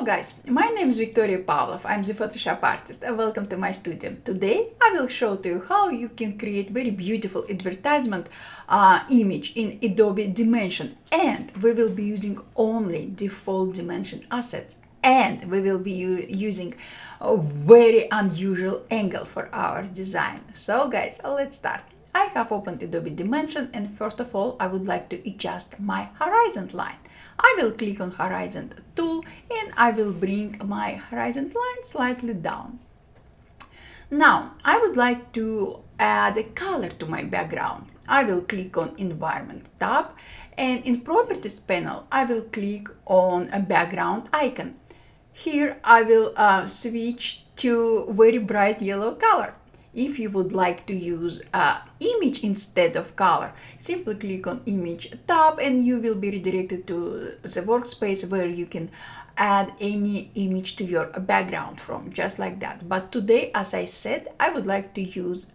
guys, my name is Victoria Pavlov. I'm the Photoshop artist. Welcome to my studio. Today I will show to you how you can create very beautiful advertisement image in Adobe Dimension, and we will be using only default Dimension assets, and we will be using a very unusual angle for our design. So guys, let's start. I have opened Adobe Dimension, and first of all I would like to adjust my horizon line. I will click on horizon tool and I will bring my horizon line slightly down. Now I would like to add a color to my background. I will click on environment tab, and in properties panel I will click on a background icon. Here I will switch to very bright yellow color. If you would like to use image instead of color, simply click on image tab and you will be redirected to the workspace where you can add any image to your background from, just like that. But today, as I said, I would like to use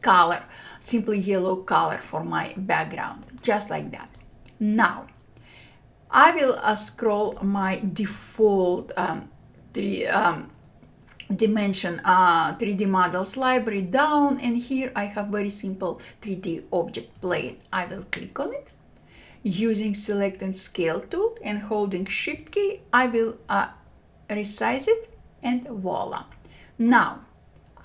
color, simply yellow color for my background, just like that. Now I will scroll my default Dimension 3D models library down, and here I have very simple 3D object plane. I will click on it using select and scale tool, and holding shift key I will resize it, and voila. Now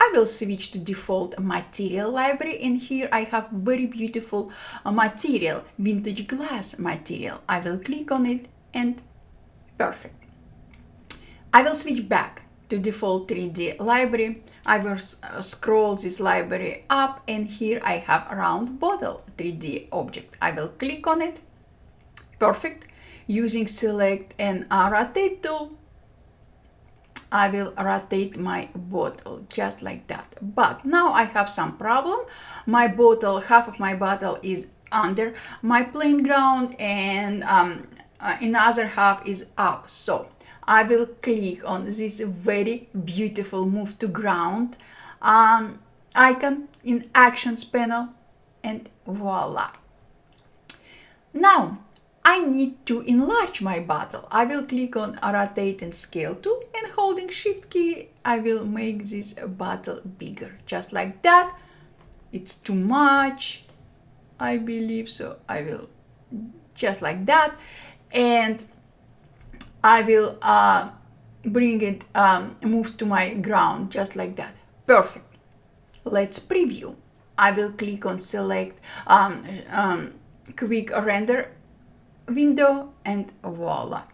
I will switch to default material library, and here I have very beautiful material, vintage glass material. I will click on it, and perfect. I will switch back to default 3D library. I will scroll this library up, and here I have a round bottle 3D object. I will click on it. Perfect. Using select and rotate tool, I will rotate my bottle just like that. But now I have some problem. My bottle, half of my bottle is under my plain ground, and another half is up. So I will click on this very beautiful move to ground icon in actions panel, and voila. Now I need to enlarge my bottle. I will click on rotate and scale tool, and holding shift key I will make this bottle bigger, just like that. It's too much, I believe, so I will just like that, and I will bring it, move to my ground, just like that. Perfect. Let's preview. I will click on select quick render window, and voila.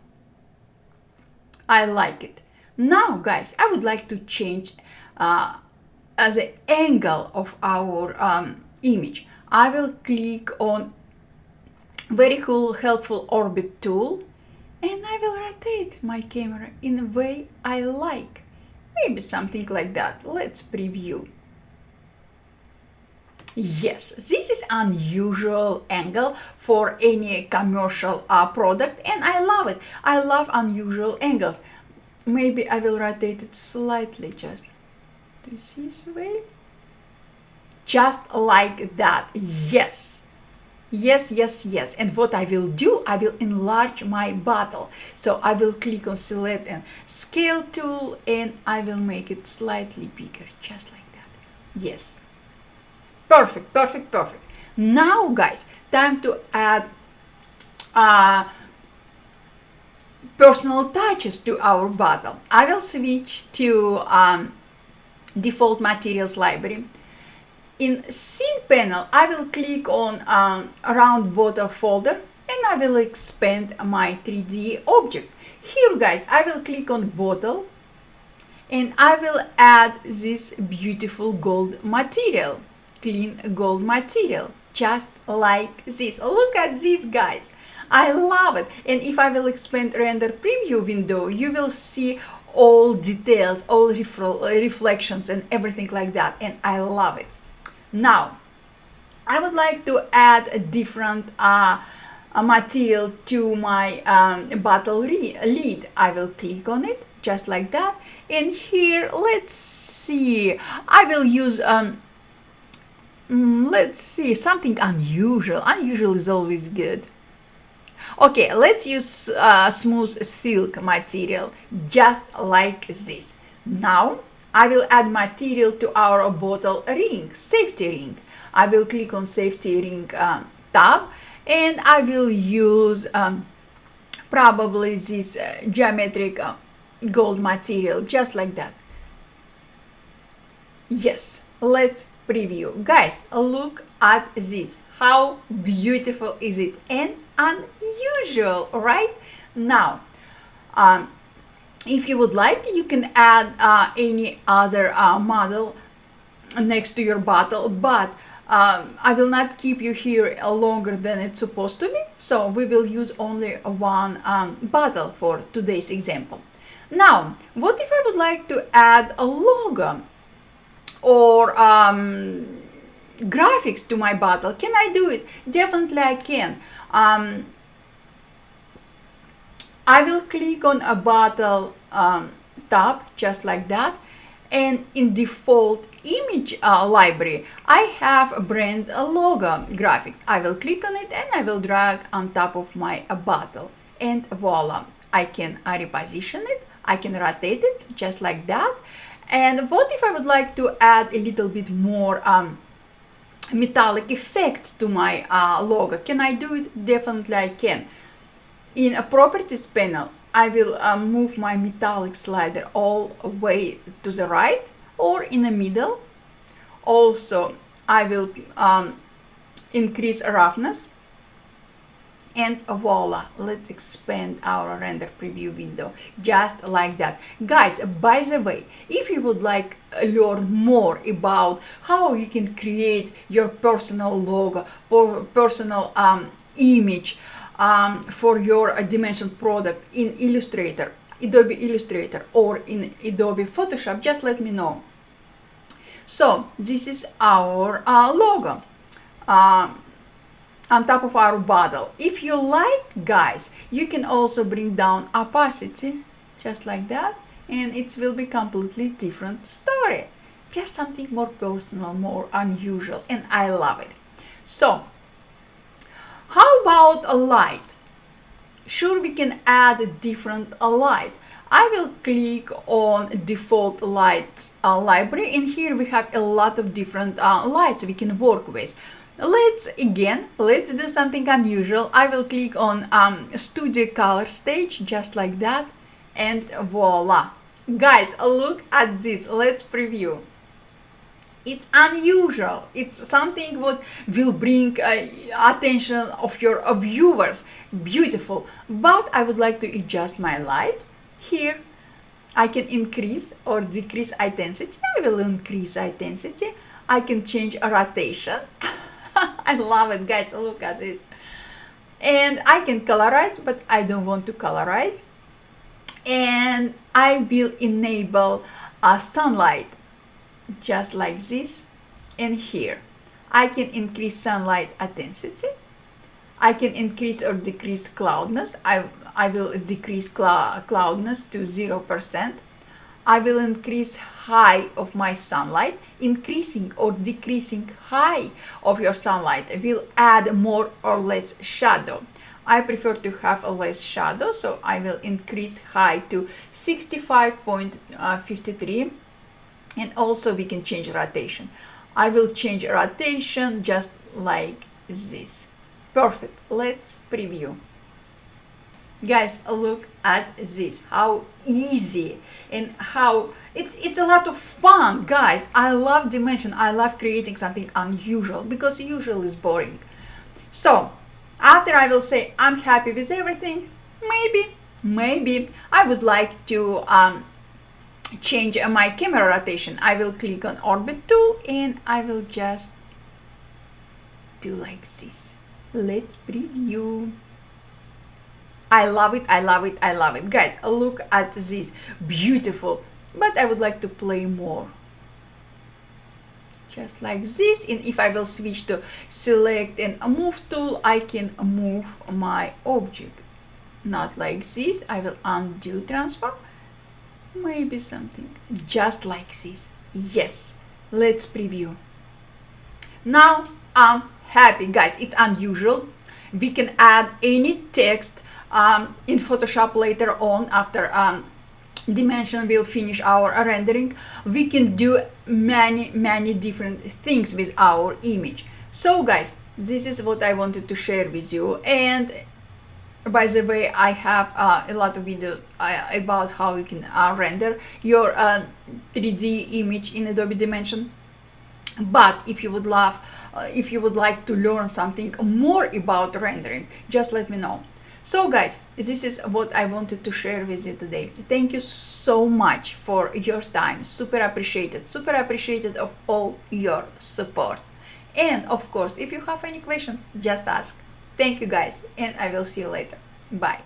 I like it. Now guys, I would like to change the angle of our image. I will click on very cool helpful orbit tool, and I will rotate my camera in a way I like. Maybe something like that. Let's preview. Yes, this is unusual angle for any commercial product, and I love it. I love unusual angles. Maybe I will rotate it slightly, just to this way. Just like that. Yes. Yes, yes, yes. And what I will do, I will enlarge my bottle. So I will click on select and scale tool, and I will make it slightly bigger, just like that. Yes. Perfect, perfect, perfect. Now guys, time to add personal touches to our bottle. I will switch to default materials library. In scene panel, I will click on round bottle folder, and I will expand my 3D object. Here guys, I will click on bottle, and I will add this beautiful gold material, clean gold material, just like this. Look at this guys, I love it. And if I will expand render preview window, you will see all details, all reflections and everything like that, and I love it. Now I would like to add a different material to my bottle lid. I will click on it just like that, and here let's see, I will use let's see, something unusual. Unusual is always good. Okay, let's use smooth silk material, just like this. Now, I will add material to our bottle ring, safety ring. I will click on safety ring tab, and I will use probably this geometric gold material, just like that. Yes, let's preview. Guys, look at this. How beautiful is it? And unusual, right? Now, if you would like, you can add any other model next to your bottle, but I will not keep you here longer than it's supposed to be, so we will use only one bottle for today's example. Now, what if I would like to add a logo or graphics to my bottle? Can I do it? Definitely I can. I will click on a bottle tab, just like that, and in default image library I have a brand logo graphic. I will click on it and I will drag on top of my bottle, and voila, I can reposition it, I can rotate it just like that. And what if I would like to add a little bit more metallic effect to my logo? Can I do it? Definitely I can. In a properties panel, I will move my metallic slider all the way to the right or in the middle. Also, I will increase roughness, and voila, let's expand our render preview window just like that. Guys, by the way, if you would like to learn more about how you can create your personal logo or personal image for your Dimension product in Illustrator, Adobe Illustrator, or in Adobe Photoshop, just let me know. So this is our logo on top of our bottle. If you like, guys, you can also bring down opacity just like that, and it will be completely different story, just something more personal, more unusual, and I love it. So how about a light? Sure, we can add a different light. I will click on default light library, and here we have a lot of different lights we can work with. Let's do something unusual. I will click on studio color stage just like that, and voila. Guys, look at this. Let's preview. It's unusual. It's something what will bring attention of your viewers. Beautiful. But I would like to adjust my light. Here I can increase or decrease intensity. I will increase intensity. I can change a rotation. I love it, guys. Look at it. And I can colorize, but I don't want to colorize. And I will enable sunlight just like this. And here I can increase sunlight intensity. I can increase or decrease cloudness. I will decrease cloudness to 0%. I will increase high of my sunlight. Increasing or decreasing high of your sunlight will add more or less shadow. I prefer to have a less shadow, so I will increase high to 65.53, and also we can change rotation. I will change rotation just like this. Perfect. Let's preview. Guys, look at this, how easy and how it's a lot of fun. Guys, I love Dimension. I love creating something unusual, because usual is boring. So after I will say I'm happy with everything, maybe I would like to change my camera rotation. I will click on orbit tool and I will just do like this. Let's preview. I love it, I love it, I love it. Guys, look at this. Beautiful. But I would like to play more. Just like this. And if I will switch to select and move tool, I can move my object. Not like this. I will undo transform. Maybe something just like this. Yes. Let's preview. Now I'm happy, guys. It's unusual. We can add any text in Photoshop later on after Dimension will finish our rendering. We can do many different things with our image. So guys, this is what I wanted to share with you. And by the way, I have a lot of videos about how you can render your 3D image in Adobe Dimension. But if you would like to learn something more about rendering, just let me know. So guys, this is what I wanted to share with you today. Thank you so much for your time. Super appreciated of all your support. And of course, if you have any questions, just ask. Thank you guys, and I will see you later. Bye.